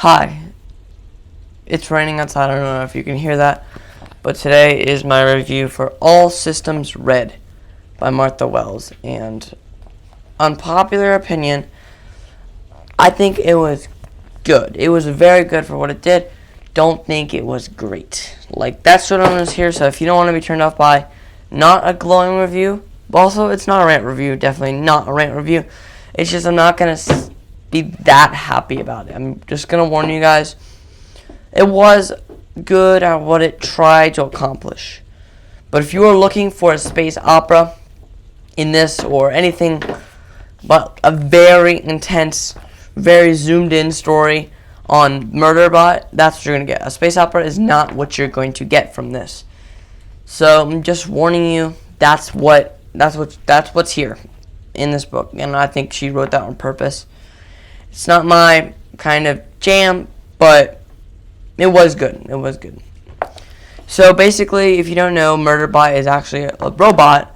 Hi, it's raining outside. I don't know if you can hear that, but today is my review for All Systems Red by Martha Wells. And unpopular opinion, I think it was good. It was very good for what it did. Don't think it was great. That's what I'm going to hear. So if you don't want to be turned off by not a glowing review, but also it's not a rant review, definitely not a rant review. It's just I'm not going to be that happy about it. I'm just going to warn you guys. It was good at what it tried to accomplish. But if you are looking for a space opera in this or anything but a very intense, very zoomed in story on Murderbot, that's what you're going to get. A space opera is not what you're going to get from this. So I'm just warning you, that's what's here in this book, and I think she wrote that on purpose. It's not my kind of jam, but it was good. It was good. So basically, if you don't know, Murderbot is actually a robot,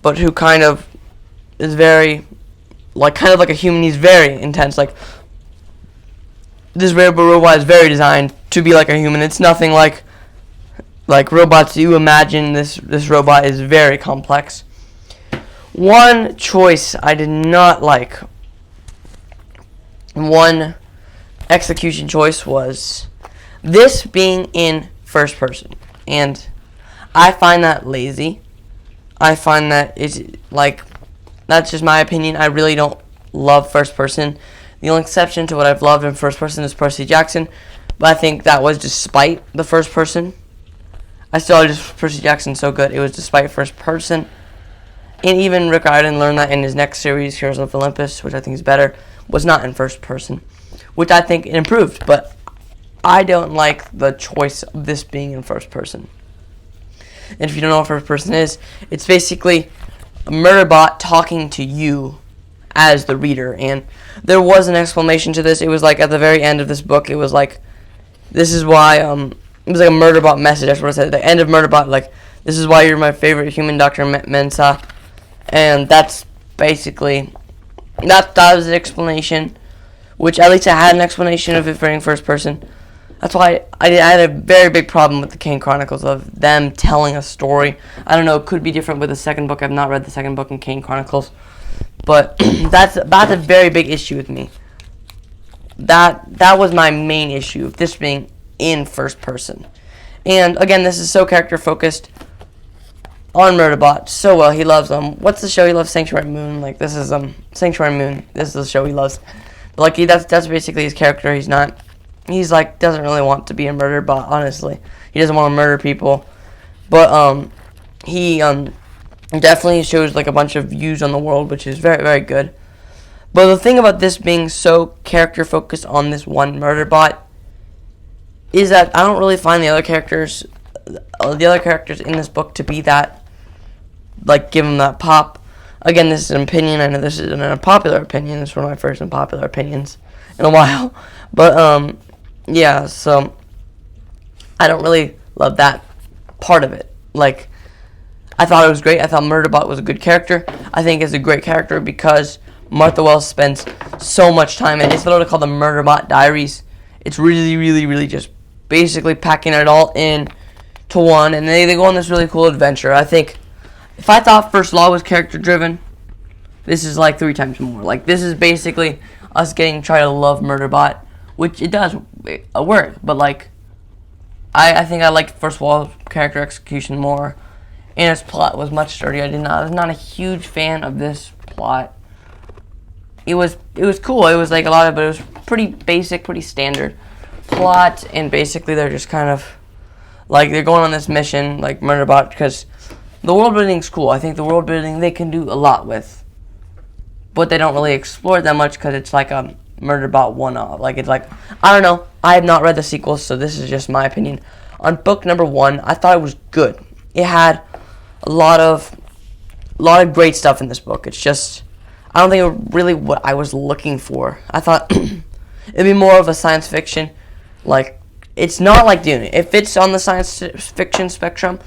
but who kind of is very, kind of like a human. He's very intense. This robot is very designed to be like a human. It's nothing like robots you imagine. This robot is very complex. One choice I did not like. One execution choice was this being in first person, and I find that lazy. I find that it's that's just my opinion. I really don't love first person. The only exception to what I've loved in first person is Percy Jackson, but I think that was despite the first person. I still just Percy Jackson so good. It was despite first person. And even Rick Riordan learned that in his next series, Heroes of Olympus, which I think is better, was not in first person, which I think it improved. But I don't like the choice of this being in first person. And if you don't know what first person is, it's basically a Murderbot talking to you as the reader. And there was an explanation to this. It was at the very end of this book. It was this is why, it was a Murderbot message. That's what it said. At the end of Murderbot, this is why you're my favorite human, Dr. Mensah. And that's basically, that was an explanation, which at least I had an explanation of it being first person. That's why I had a very big problem with the Kane Chronicles, of them telling a story. I don't know, it could be different with the second book. I've not read the second book in Kane Chronicles. But that's a very big issue with me. That was my main issue, of this being in first person. And again, this is so character focused on Murderbot so well. He loves what's the show he loves? Sanctuary Moon. This is Sanctuary Moon. This is the show he loves. But that's basically his character. He's doesn't really want to be a Murderbot, honestly. He doesn't want to murder people. But he definitely shows a bunch of views on the world, which is very, very good. But the thing about this being so character focused on this one Murderbot is that I don't really find the other characters in this book to be that, give them that pop. Again, this is an opinion. I know this is an unpopular opinion. This is one of my first unpopular opinions in a while. But, yeah, so I don't really love that part of it. I thought it was great. I thought Murderbot was a good character. I think it's a great character because Martha Wells spends so much time in it. It's literally called the Murderbot Diaries. It's really, really, really just basically packing it all in to one, and they go on this really cool adventure. I think if I thought First Law was character driven, this is 3 times more. This is basically us trying to love Murderbot, which it does work, but I think I liked First Law character execution more, and its plot was much sturdier. I was not a huge fan of this plot. It was cool. It was a lot of, but it was pretty basic, pretty standard plot, and basically they're just kind of they're going on this mission Murderbot, because the world building is cool. I think the world building they can do a lot with, but they don't really explore it that much because it's a Murderbot one-off. I don't know. I have not read the sequels, so this is just my opinion. On book number 1, I thought it was good. It had a lot of great stuff in this book. It's just, I don't think it really what I was looking for. I thought it'd be more of a science fiction, it's not like Dune. If it's on the science fiction spectrum,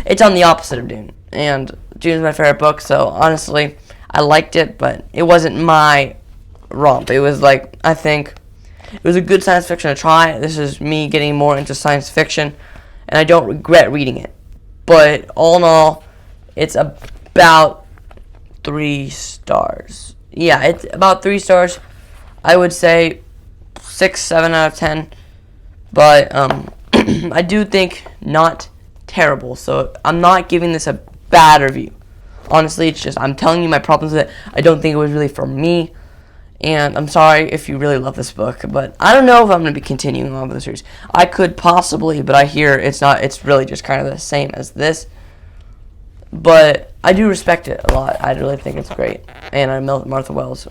it's on the opposite of Dune. And Dune is my favorite book, so honestly, I liked it, but it wasn't my romp. It was I think It was a good science fiction to try. This is me getting more into science fiction, and I don't regret reading it. But all in all, it's about 3 stars. Yeah, it's about 3 stars. I would say 6, 7 out of 10. But I do think not terrible. So I'm not giving this a bad review. Honestly, it's just I'm telling you my problems with it. I don't think it was really for me. And I'm sorry if you really love this book, but I don't know if I'm going to be continuing on with the series. I could possibly, but I hear it's not. It's really just kind of the same as this. But I do respect it a lot. I really think it's great. And I know Martha Wells,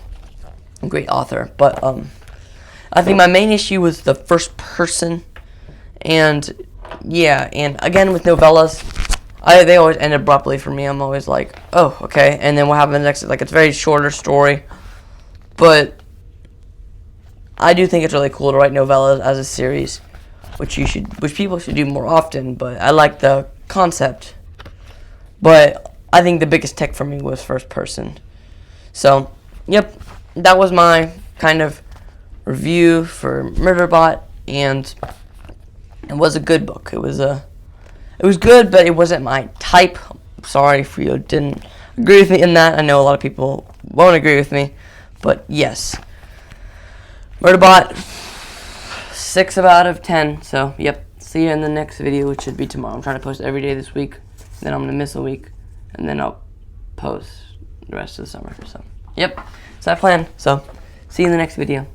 a great author. But I think my main issue was the first person. And yeah, and again with novellas, they always end abruptly for me. I'm always like, oh, okay. And then what happens next is like it's a very shorter story. But I do think it's really cool to write novellas as a series, which people should do more often. But I like the concept. But I think the biggest tick for me was first person. So, yep, that was my kind of review for Murderbot, and it was a good book. It was good, but it wasn't my type. Sorry if you didn't agree with me in that. I know a lot of people won't agree with me. But yes, Murderbot, 6 out of 10. So, yep, see you in the next video, which should be tomorrow. I'm trying to post every day this week. Then I'm going to miss a week. And then I'll post the rest of the summer. So, yep, it's that plan. So, see you in the next video.